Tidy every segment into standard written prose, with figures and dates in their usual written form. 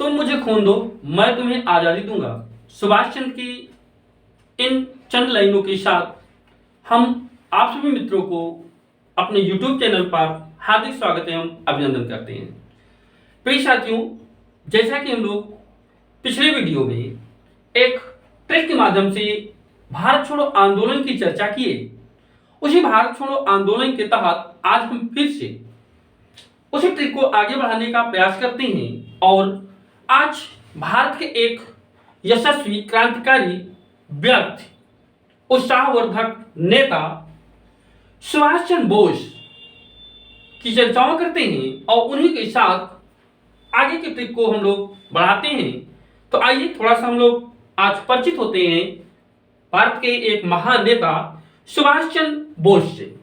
तुम मुझे खून दो, मैं तुम्हें आज़ादी दूंगा। सुभाष चंद्र की इन चंद लाइनों के साथ हम आप सभी मित्रों को अपने YouTube चैनल पर हार्दिक स्वागत एवं अभिनंदन करते हैं। प्रिय साथियों, जैसा कि हम लोग पिछले वीडियो में एक ट्रिक के माध्यम से भारत छोड़ो आंदोलन की चर्चा किए, उसी भारत छोड़ो आंदोलन के तहत आज हम फिर से उसी ट्रिक को आगे बढ़ाने का प्रयास करते हैं और आज भारत के एक यशस्वी क्रांतिकारी व्यक्ति, उत्साहवर्धक नेता सुभाष चंद्र बोस की चर्चाओं करते हैं और उन्हीं के साथ आगे के ट्रिक को हम लोग बढ़ाते हैं। तो आइए थोड़ा सा हम लोग आज परिचित होते हैं भारत के एक महान नेता सुभाष चंद्र बोस से।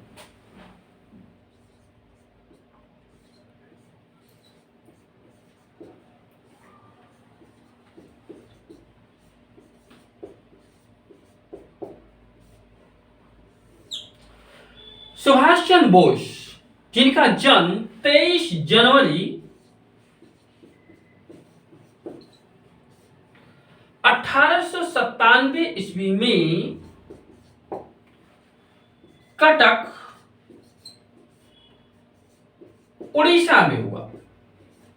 सुभाष चंद्र बोस, जिनका जन्म 23 जनवरी 1897 ईस्वी में कटक, उड़ीसा में हुआ।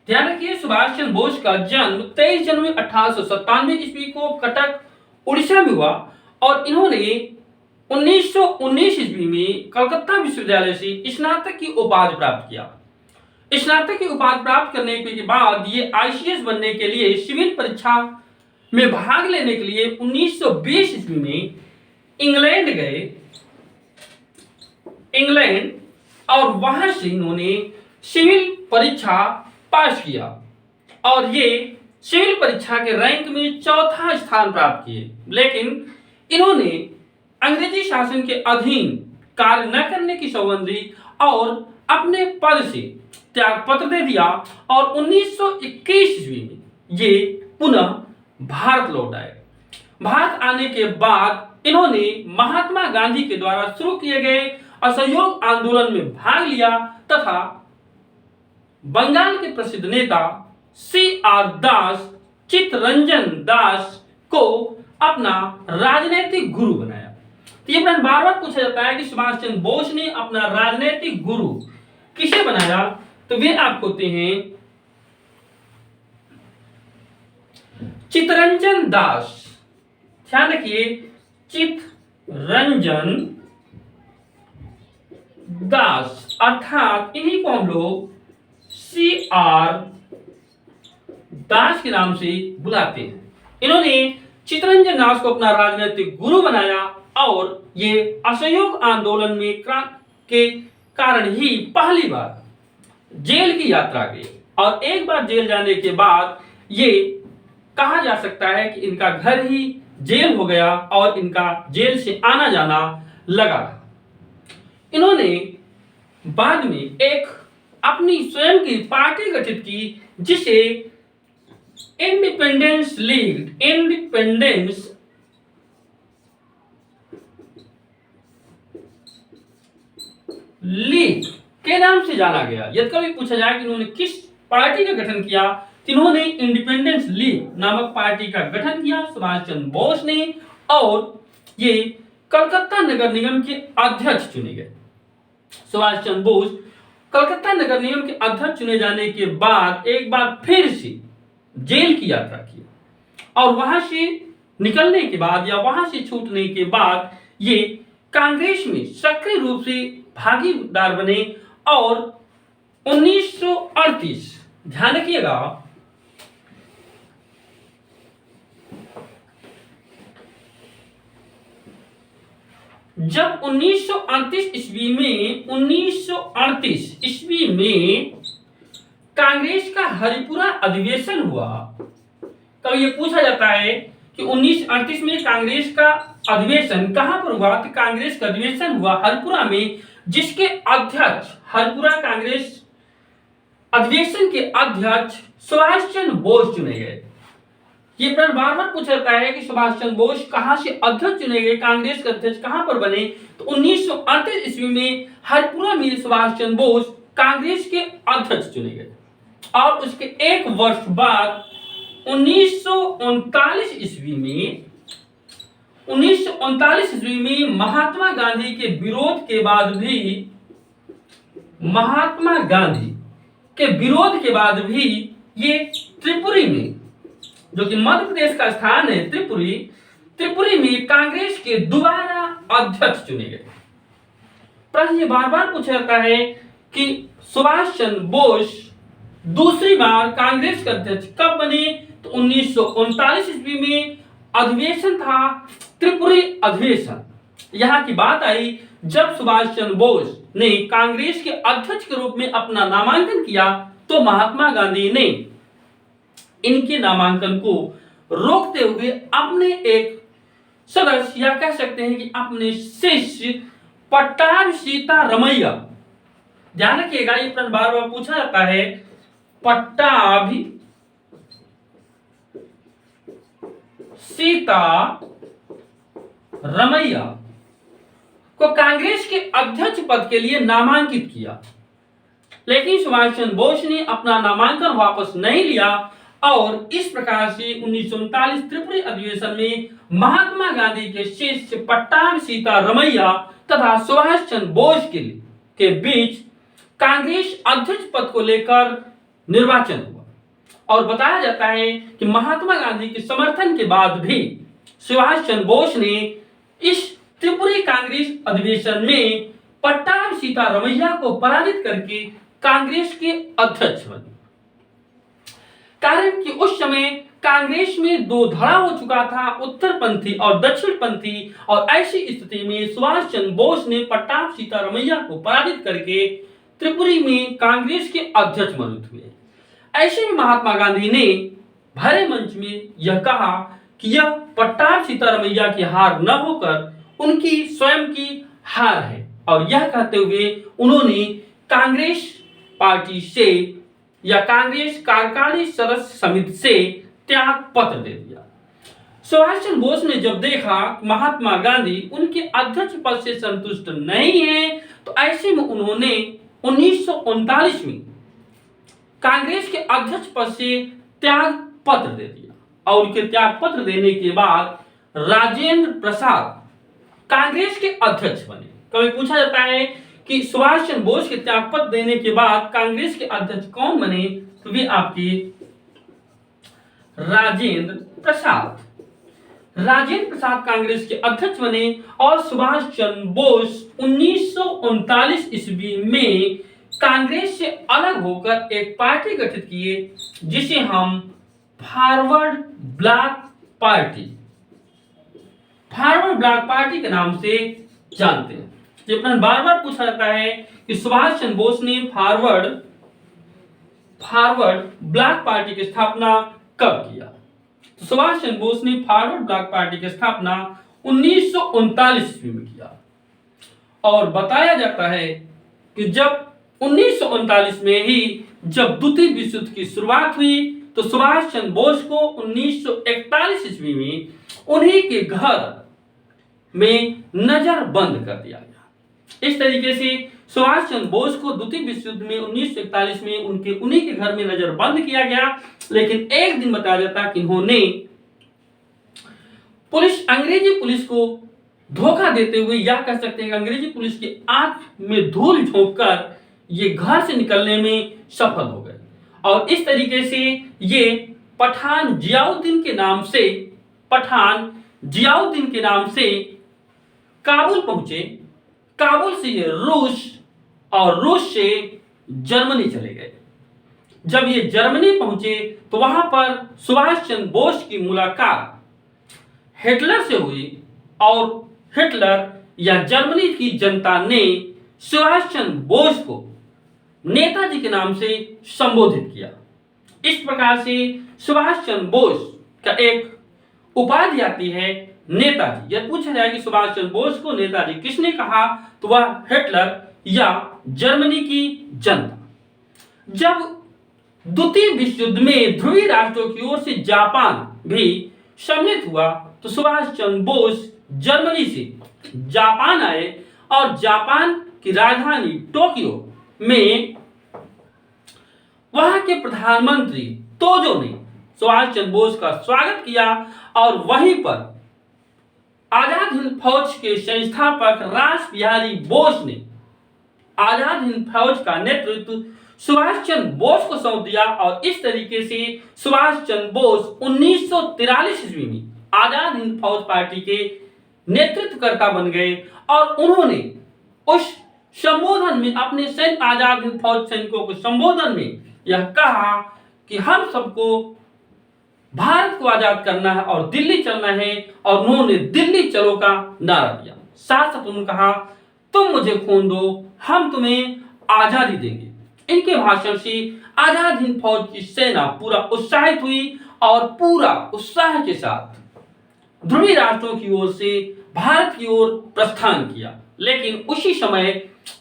ध्यान रखिए, सुभाष चंद्र बोस का जन्म 23 जनवरी 1897 ईस्वी को कटक, उड़ीसा में हुआ और इन्होंने 1919 ईस्वी में कलकत्ता विश्वविद्यालय से स्नातक की उपाधि प्राप्त किया। स्नातक की उपाधि प्राप्त करने के बाद ये आईसीएस बनने के लिए सिविल परीक्षा में भाग लेने के लिए 1920 ईस्वी में इंग्लैंड गए, इंग्लैंड, और वहां से इन्होंने सिविल परीक्षा पास किया और ये सिविल परीक्षा के रैंक में चौथा स्थान प्राप्त किए। लेकिन इन्होंने अंग्रेजी शासन के अधीन कार्य न करने की सौगंध दी और अपने पद से त्यागपत्र दे दिया और 1921 ईस्वी में ये पुनः भारत लौट आए। भारत आने के बाद इन्होंने महात्मा गांधी के द्वारा शुरू किए गए असहयोग आंदोलन में भाग लिया तथा बंगाल के प्रसिद्ध नेता CR दास, चित्तरंजन दास को अपना राजनीतिक गुरु बनाया। तो ये प्रश्न बार बार पूछा जाता है कि सुभाष चंद्र बोस ने अपना राजनीतिक गुरु किसे बनाया, तो वे आपको होते हैं चित्तरंजन दास। ध्यान रखिए, चित्तरंजन दास, अर्थात इन्हीं को हम लोग CR दास के नाम से बुलाते हैं। इन्होंने चित्तरंजन दास को अपना राजनीतिक गुरु बनाया और ये असहयोग आंदोलन में के कारण ही पहली बार जेल की यात्रा की और एक बार जेल जाने के बाद ये कहा जा सकता है कि इनका घर ही जेल हो गया और इनका जेल से आना जाना लगा। इन्होंने बाद में एक अपनी स्वयं की पार्टी गठित की जिसे इंडिपेंडेंस लीग के नाम से जाना गया। यदि कभी पूछा जाए कि इन्होंने किस पार्टी का गठन किया, तो इन्होंने इंडिपेंडेंस लीग नामक पार्टी का गठन किया सुभाष चंद्र बोस ने और ये कलकत्ता नगर निगम के अध्यक्ष चुने गए। सुभाष चंद्र बोस कलकत्ता नगर निगम के अध्यक्ष चुने जाने के बाद एक बार फिर से जेल की यात्रा की और वहां से निकलने के बाद या वहां से छूटने के बाद ये कांग्रेस में सक्रिय रूप से भागीदार बने और 1938, ध्यान रखिएगा, जब 1938 ईस्वी में कांग्रेस का हरिपुरा अधिवेशन हुआ, तब ये पूछा जाता है कि 1938 में कांग्रेस का अधिवेशन कहां पर हुआ, तो कांग्रेस का अधिवेशन हुआ हरिपुरा में, जिसके अध्यक्ष, हरिपुरा कांग्रेस अधिवेशन के अध्यक्ष सुभाष चंद्र बोस चुने गए। ये प्रश्न बार बार पूछा जाता है कि सुभाष चंद्र बोस कहां से अध्यक्ष चुने गए, कांग्रेस के अध्यक्ष कहां पर बने, तो 1938 ईस्वी में हरिपुरा में सुभाष चंद्र बोस कांग्रेस के अध्यक्ष चुने गए और उसके एक वर्ष बाद 1939 ईस्वी में 1939 ईस्वी में महात्मा गांधी के विरोध के बाद भी महात्मा गांधी के विरोध के बाद भी ये त्रिपुरी में, जो कि मध्य प्रदेश का स्थान है त्रिपुरी में कांग्रेस के दोबारा अध्यक्ष चुने गए। प्रश्न ये बार बार पूछा जाता है कि सुभाष चंद्र बोस दूसरी बार कांग्रेस के अध्यक्ष कब बने, तो 1939 ईस्वी में अधिवेशन था त्रिपुरी अधिवेशन। यहां की बात आई जब सुभाष चंद्र बोस ने कांग्रेस के अध्यक्ष के रूप में अपना नामांकन किया तो महात्मा गांधी ने इनके नामांकन को रोकते हुए अपने एक सदस्य या कह सकते हैं कि अपने शिष्य पट्टाभ सीतारमैया, ध्यान रखिएगा ये प्रश्न बार बार पूछा जाता है, पट्टाभ सीतारमैया को कांग्रेस के अध्यक्ष पद के लिए नामांकित किया। लेकिन सुभाष चंद्र बोस ने अपना नामांकन वापस नहीं लिया और इस प्रकार से 1939 त्रिपुरी अधिवेशन में महात्मा गांधी के शिष्य पट्टाभ सीतारमैया तथा सुभाष चंद्र बोस के बीच कांग्रेस अध्यक्ष पद को लेकर निर्वाचन हुआ। और बताया जाता है कि महात्मा गांधी के समर्थन के बाद भी सुभाष चंद्र बोस ने इस त्रिपुरी कांग्रेस अधिवेशन में पट्टाभ सीतारमैया को पराजित करके कांग्रेस के अध्यक्ष बने। कारण कि उस समय कांग्रेस में दो धड़ा हो चुका था, उत्तरपंथी और दक्षिणपंथी, और ऐसी स्थिति में सुभाष चंद्र बोस ने पट्टाभ सीतारमैया को पराजित करके त्रिपुरी में कांग्रेस के अध्यक्ष मनोनीत हुए। ऐसे में महात्मा गांधी ने भरे मंच में यह कहा कि यह पट्टाभ सीतारमैया की हार न होकर उनकी स्वयं की हार है, और यह कहते हुए उन्होंने कांग्रेस पार्टी से या कांग्रेस कार्यकारिणी सदस्य समिति से त्याग पत्र दे दिया। सुभाष चंद्र बोस ने जब देखा महात्मा गांधी उनके अध्यक्ष पद से संतुष्ट नहीं है, तो ऐसे में उन्होंने 1939 में कांग्रेस के अध्यक्ष पद से त्याग पत्र दे दिया। और उनके त्याग पत्र देने के बाद राजेंद्र प्रसाद कांग्रेस के अध्यक्ष बने। कभी पूछा जाता है कि सुभाष चंद्र बोस के त्याग पत्र देने के बाद कांग्रेस के अध्यक्ष कौन बने, तो वे आपके राजेंद्र प्रसाद कांग्रेस के अध्यक्ष बने। और सुभाष चंद्र बोस 1939 ईस्वी में कांग्रेस से अलग होकर एक पार्टी गठित किए जिसे हम फॉरवर्ड ब्लॉक पार्टी के नाम से जानते हैं। ये प्रश्न बार बार पूछा जाता है कि सुभाष चंद्र बोस ने फॉरवर्ड ब्लॉक पार्टी की स्थापना कब किया। तो सुभाष चंद्र बोस ने फॉरवर्ड ब्लॉक पार्टी की स्थापना 1939 ईस्वी में किया। और बताया जाता है कि जब 1939 में ही जब द्वितीय विश्व युद्ध की शुरुआत हुई तो सुभाष चंद्र बोस को 1941 ईस्वी में उन्हीं के घर में नजरबंद कर दिया गया। इस तरीके से सुभाष चंद्र बोस को द्वितीय विश्व युद्ध में 1941 में उन्हीं के घर में नजरबंद किया गया। लेकिन एक दिन बताया जाता कि इन्होंने अंग्रेजी पुलिस को धोखा देते हुए या कह सकते हैं कि अंग्रेजी पुलिस की आंख में धूल झोंककर ये घर से निकलने में सफल हो गए। और इस तरीके से ये पठान जियाउद्दीन के नाम से काबुल पहुंचे। काबुल से ये रूस और रूस से जर्मनी चले गए। जब ये जर्मनी पहुंचे तो वहां पर सुभाष चंद्र बोस की मुलाकात हिटलर से हुई और हिटलर या जर्मनी की जनता ने सुभाष चंद्र बोस को नेताजी के नाम से संबोधित किया। इस प्रकार से सुभाष चंद्र बोस का एक उपाधि आती है नेताजी। यह पूछा जाए कि सुभाष चंद्र बोस को नेताजी किसने कहा, तो वह हिटलर या जर्मनी की जनता। जब द्वितीय विश्व युद्ध में ध्रुवीय राष्ट्रों की ओर से जापान भी सम्मिलित हुआ तो सुभाष चंद्र बोस जर्मनी से जापान आए और जापान की राजधानी टोक्यो में वहां के प्रधानमंत्री तोजो ने सुभाष चंद्र बोस का स्वागत किया और वहीं पर आजाद हिंद फौज के संस्थापक रास बिहारी बोस ने आजाद हिंद फौज का नेतृत्व सुभाष चंद्र बोस को सौंप दिया और इस तरीके से सुभाष चंद्र बोस 1943 ईस्वी में आजाद हिंद फौज पार्टी के नेतृत्वकर्ता बन गए और उन्होंने उस संबोधन में अपने सैन्य आजाद हिंद फौज सैनिकों के संबोधन में यह कहा कि हम सबको भारत को आजाद करना है और दिल्ली चलना है और उन्होंने दिल्ली चलो का नारा दिया। साथ साथ उन्होंने कहा तुम मुझे खून दो हम तुम्हें आजादी देंगे। इनके भाषण से आजाद हिंद फौज की सेना पूरा उत्साहित हुई और पूरा उत्साह के साथ ध्रुवीय राष्ट्रों की ओर से भारत की ओर प्रस्थान किया। लेकिन उसी समय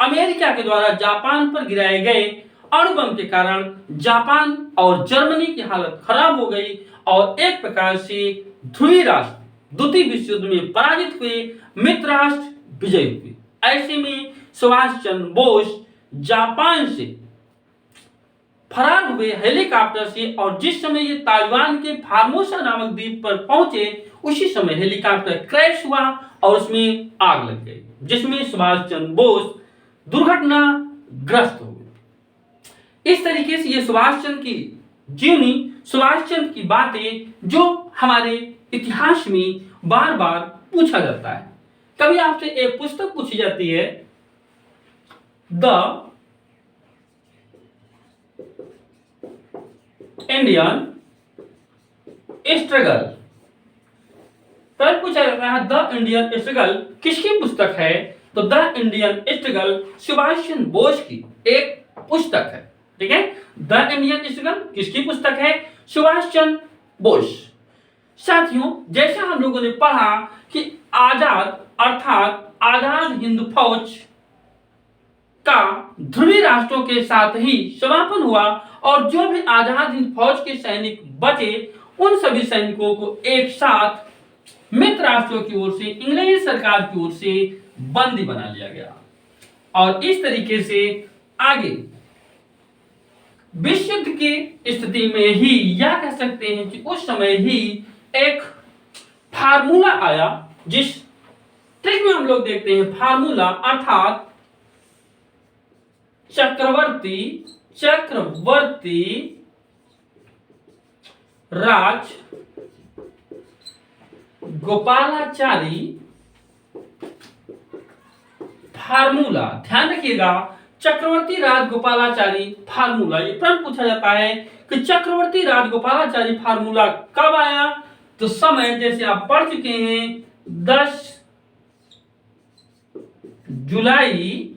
अमेरिका के द्वारा जापान पर गिराए गए अणुबम के कारण जापान और जर्मनी की हालत खराब हो गई और एक प्रकार से ध्रुवीय राष्ट्र द्वितीय विश्व युद्ध में पराजित हुए, मित्र राष्ट्र विजयी हुए। ऐसे में सुभाष चंद्र बोस जापान से फरार हुए हेलीकॉप्टर से और जिस समय ये ताइवान के फार्मोसा नामक द्वीप पर पहुंचे उसी समय हेलीकॉप्टर क्रैश हुआ और उसमें आग लग गई, जिसमें सुभाष चंद्र बोस दुर्घटनाग्रस्त हो गए। इस तरीके से ये सुभाष चंद्र की जीवनी, सुभाष चंद्र की बातें जो हमारे इतिहास में बार बार पूछा जाता है। कभी आपसे एक पुस्तक पूछी जाती है द इंडियन स्ट्रगल, पर पूछा जाता है द इंडियन स्ट्रगल किसकी पुस्तक है? तो the Indian struggle Subhash Chandra Bose की एक पुस्तक है। ठीक है, द इंडियन स्ट्रगल किसकी पुस्तक है? सुभाष चंद्र बोस। साथियों, जैसा हम लोगों ने पढ़ा कि आजाद अर्थात आजाद हिंद फौज का ध्रुवीय राष्ट्रों के साथ ही समापन हुआ और जो भी आजाद हिंद फौज के सैनिक बचे उन सभी सैनिकों को एक साथ मित्र राष्ट्रों की ओर से, इंग्लैंड सरकार की ओर से बंदी बना लिया गया और इस तरीके से आगे विश्व युद्ध की स्थिति में ही या कह सकते हैं कि उस समय ही एक फार्मूला आया, जिस ट्रिक में हम लोग देखते हैं फार्मूला अर्थात चक्रवर्ती राज गोपालाचारी फार्मूला। ध्यान रखिएगा, चक्रवर्ती राजगोपालाचारी फार्मूला। ये प्रश्न पूछा जाता है कि चक्रवर्ती राजगोपालाचारी फार्मूला कब आया? तो समय जैसे आप पढ़ चुके हैं 10 जुलाई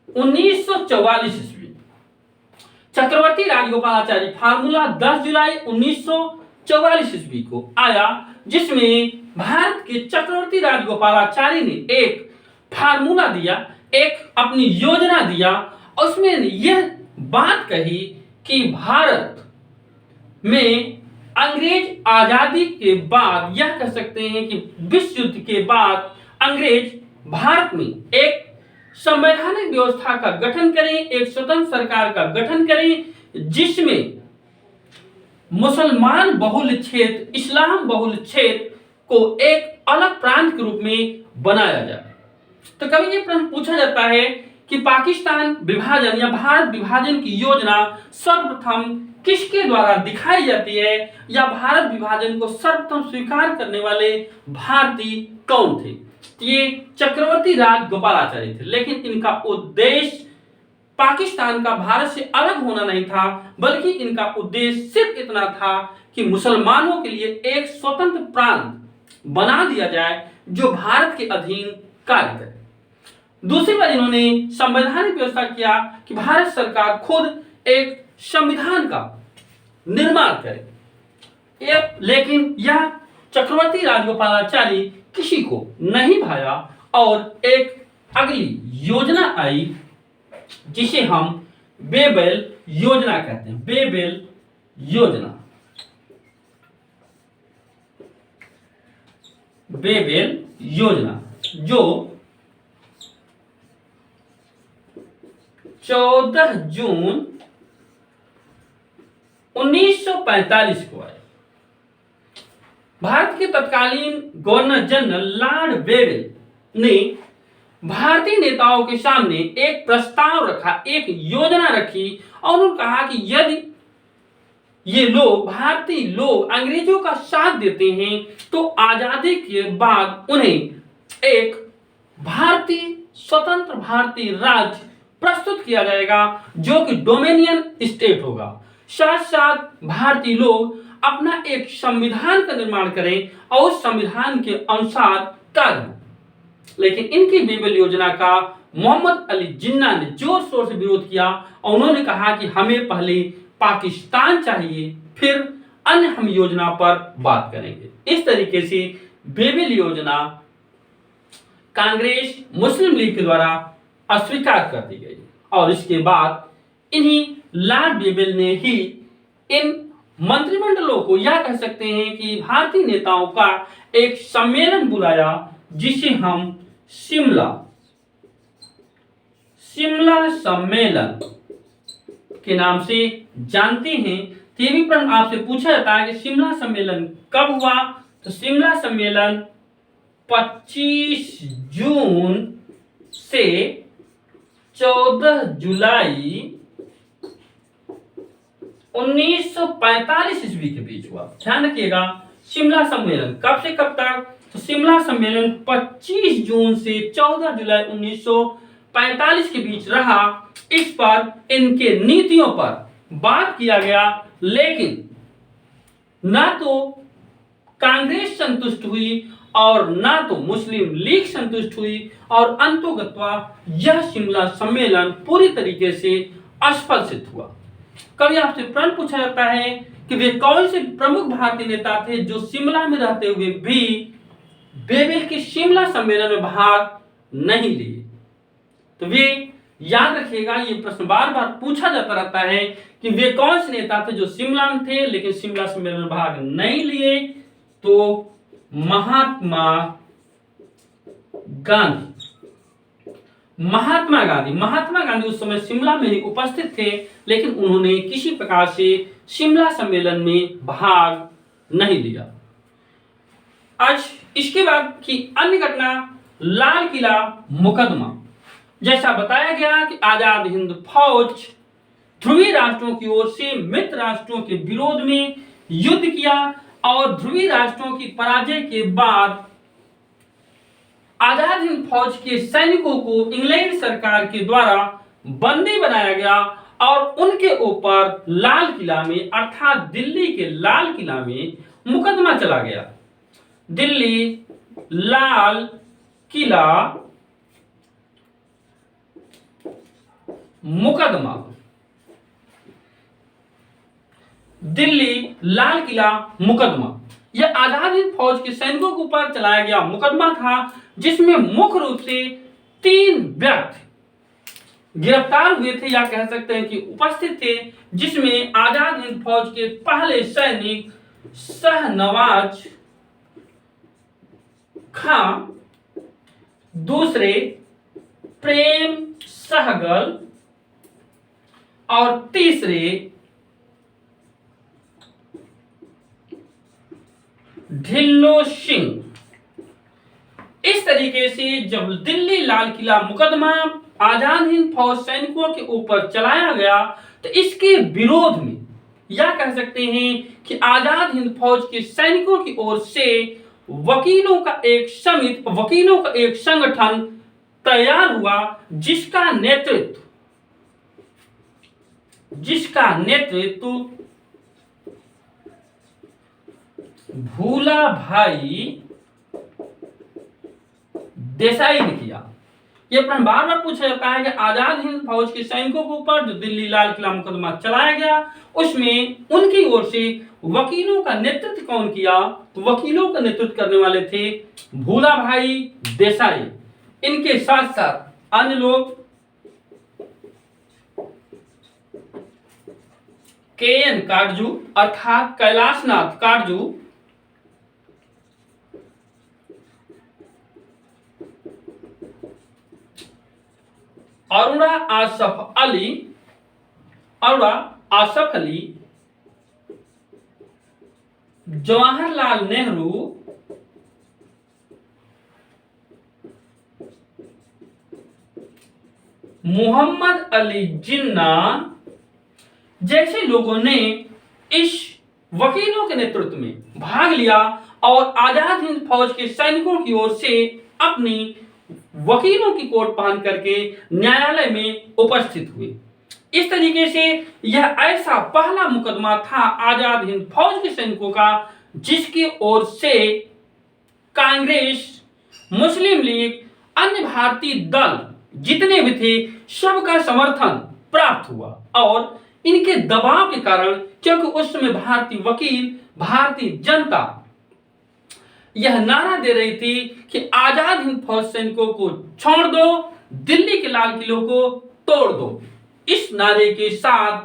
1944 ईस्वी। चक्रवर्ती राजगोपालाचारी फार्मूला 10 जुलाई 1944 ईस्वी को आया, जिसमें भारत के चक्रवर्ती राजगोपालाचारी ने एक फार्मूला दिया, एक अपनी योजना दिया। उसमें यह बात कही कि भारत में अंग्रेज आजादी के बाद, यह कह सकते हैं कि विश्व युद्ध के बाद अंग्रेज भारत में एक संवैधानिक व्यवस्था का गठन करें, एक स्वतंत्र सरकार का गठन करें, जिसमें मुसलमान बहुल क्षेत्र, इस्लाम बहुल क्षेत्र को एक अलग प्रांत के रूप में बनाया जाए। तो कभी ये प्रश्न पूछा जाता है कि पाकिस्तान विभाजन या भारत विभाजन की योजना सर्वप्रथम किसके द्वारा दिखाई जाती है या भारत विभाजन को सर्वप्रथम स्वीकार करने वाले भारतीय कौन थे? ये चक्रवर्ती राजगोपालाचारी थे, लेकिन इनका उद्देश्य पाकिस्तान का भारत से अलग होना नहीं था, बल्कि इनका उद्देश्य सिर्फ इतना था कि मुसलमानों के लिए एक स्वतंत्र प्रांत बना दिया जाए जो भारत के अधीन कार्य करे। दूसरी बार इन्होंने संवैधानिक व्यवस्था किया कि भारत सरकार खुद एक संविधान का निर्माण करे। लेकिन यह चक्रवर्ती राजगोपालाचारी किसी को नहीं भाया और एक अगली योजना आई जिसे हम बेबेल योजना कहते हैं। बेबेल योजना, बेबेल योजना जो 14 जून 1945 को आया। भारत के तत्कालीन गवर्नर जनरल लॉर्ड वेवेल ने भारतीय नेताओं के सामने एक प्रस्ताव रखा, एक योजना रखी और उन्होंने कहा कि यदि ये लोग, भारतीय लोग अंग्रेजों का साथ देते हैं तो आजादी के बाद उन्हें एक भारतीय, स्वतंत्र भारतीय राज्य प्रस्तुत किया जाएगा जो कि डोमिनियन स्टेट होगा। साथ साथ भारतीय लोग अपना एक संविधान का निर्माण करें और उस संविधान के अनुसार कार्य हो। लेकिन इनकी बेबल योजना का मोहम्मद अली जिन्ना ने जोर शोर से विरोध किया और उन्होंने कहा कि हमें पहले पाकिस्तान चाहिए, फिर अन्य हम योजना पर बात करेंगे। इस तरीके से बेबल योजना कांग्रेस मुस्लिम लीग के द्वारा अस्वीकार कर दी गई और इसके बाद इन्हीं लॉर्ड बेबल ने ही इन मंत्रिमंडलों को, या कह सकते हैं कि भारतीय नेताओं का एक सम्मेलन बुलाया जिसे हम शिमला सम्मेलन के नाम से जानते हैं। तो ये भी प्रश्न आपसे पूछा जाता है कि शिमला सम्मेलन कब हुआ? तो शिमला सम्मेलन 25 जून से 14 जुलाई 1945 ईस्वी के बीच हुआ। ध्यान रखिएगा, शिमला सम्मेलन कब से कब तक? तो शिमला सम्मेलन 25 जून से 14 जुलाई 1945 के बीच रहा। इस पर इनके नीतियों पर बात किया गया, लेकिन ना तो कांग्रेस संतुष्ट हुई और ना तो मुस्लिम लीग संतुष्ट हुई और अंततोगत्वा यह शिमला सम्मेलन पूरी तरीके से असफल सिद्ध हुआ। कभी आपसे प्रश्न पूछा जाता है कि वे कौन से प्रमुख भारतीय नेता थे जो शिमला में रहते हुए भी बेबल के शिमला सम्मेलन में भाग नहीं लिए? तो वे याद रखिएगा, ये प्रश्न बार बार पूछा जाता रहता है कि वे कौन से नेता थे जो शिमला में थे लेकिन शिमला सम्मेलन में भाग नहीं लिए। तो महात्मा गांधी उस समय शिमला में ही उपस्थित थे, लेकिन उन्होंने किसी प्रकार से शिमला सम्मेलन में भाग नहीं लिया। आज इसके बाद की अन्य घटना, लाल किला मुकदमा। जैसा बताया गया कि आजाद हिंद फौज ध्रुवीय राष्ट्रों की ओर से मित्र राष्ट्रों के विरोध में युद्ध किया और ध्रुवीय राष्ट्रों की पराजय के बाद आजाद हिंद फौज के सैनिकों को इंग्लैंड सरकार के द्वारा बंदी बनाया गया और उनके ऊपर लाल किला में, अर्थात दिल्ली के लाल किला में मुकदमा चला गया। दिल्ली लाल किला मुकदमा, दिल्ली लाल किला मुकदमा, यह आजाद हिंद फौज के सैनिकों के ऊपर चलाया गया मुकदमा था, जिसमें मुख्य रूप से 3 व्यक्ति गिरफ्तार हुए थे, या कह सकते हैं कि उपस्थित थे, जिसमें आजाद हिंद फौज के पहले सैनिक शाहनवाज खां, दूसरे प्रेम सहगल और तीसरे ढिल्लो सिंह। इस तरीके से जब दिल्ली लाल किला मुकदमा आजाद हिंद फौज सैनिकों के ऊपर चलाया गया तो इसके विरोध में, या कह सकते हैं कि आजाद हिंद फौज के सैनिकों की ओर से वकीलों का एक समिति, वकीलों का एक संगठन तैयार हुआ, जिसका नेतृत्व भूला भाई देसाई ने किया। यह प्रश्न बार बार पूछा जाता है कि आजाद हिंद फौज के सैनिकों के ऊपर जो दिल्ली लाल किला मुकदमा चलाया गया, उसमें उनकी ओर से वकीलों का नेतृत्व कौन किया? तो वकीलों का नेतृत्व करने वाले थे भूला भाई देसाई। इनके साथ साथ अन्य लोग के.एन. काटजू अर्थात कैलाशनाथ काटजू, अरुणा आसफ अली, जवाहरलाल नेहरू मोहम्मद अली जिन्ना जैसे लोगों ने इस वकीलों के नेतृत्व में भाग लिया और आजाद हिंद फौज के सैनिकों की ओर से अपनी वकीलों की कोट पहन करके न्यायालय में उपस्थित हुए। इस तरीके से यह ऐसा पहला मुकदमा था आजाद हिंद फौज के सैनिकों का जिसकी ओर से कांग्रेस, मुस्लिम लीग, अन्य भारतीय दल जितने भी थे सबका समर्थन प्राप्त हुआ और इनके दबाव के कारण, क्योंकि उस समय भारतीय वकील, भारतीय जनता यह नारा दे रही थी कि आजाद हिंद फौज सैनिकों को छोड़ दो, दिल्ली के लाल किलों को तोड़ दो। इस नारे के साथ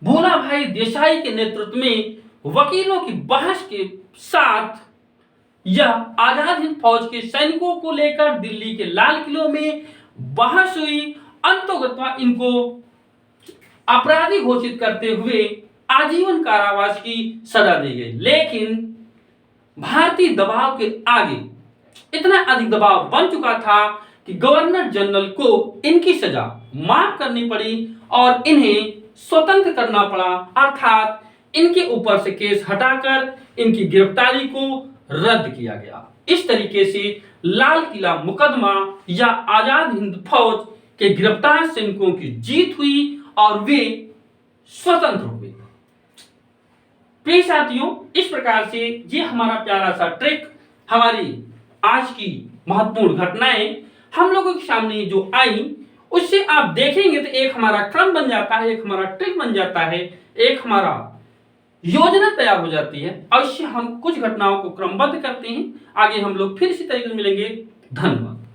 भोला भाई देसाई के नेतृत्व में वकीलों की बहस के साथ यह आजाद हिंद फौज के सैनिकों को लेकर दिल्ली के लाल किलों में बहस हुई। अंततः इनको अपराधी घोषित करते हुए आजीवन कारावास की सजा दी गई। लेकिन भारतीय दबाव के आगे इतना अधिक दबाव बन चुका था कि गवर्नर जनरल को इनकी सजा माफ करनी पड़ी और इन्हें स्वतंत्र करना पड़ा, अर्थात इनके ऊपर से केस हटाकर इनकी गिरफ्तारी को रद्द किया गया। इस तरीके से लाल किला मुकदमा या आजाद हिंद फौज के गिरफ्तार सैनिकों की जीत हुई और वे स्वतंत्र हुए। प्रिय साथियों, इस प्रकार से ये हमारा प्यारा सा ट्रिक, हमारी आज की महत्वपूर्ण घटनाएं हम लोगों के सामने जो आई उससे आप देखेंगे तो एक हमारा क्रम बन जाता है, एक हमारा ट्रिक बन जाता है, एक हमारा योजना तैयार हो जाती है। अवश्य हम कुछ घटनाओं को क्रमबद्ध करते हैं। आगे हम लोग फिर इसी तरीके से मिलेंगे। धन्यवाद।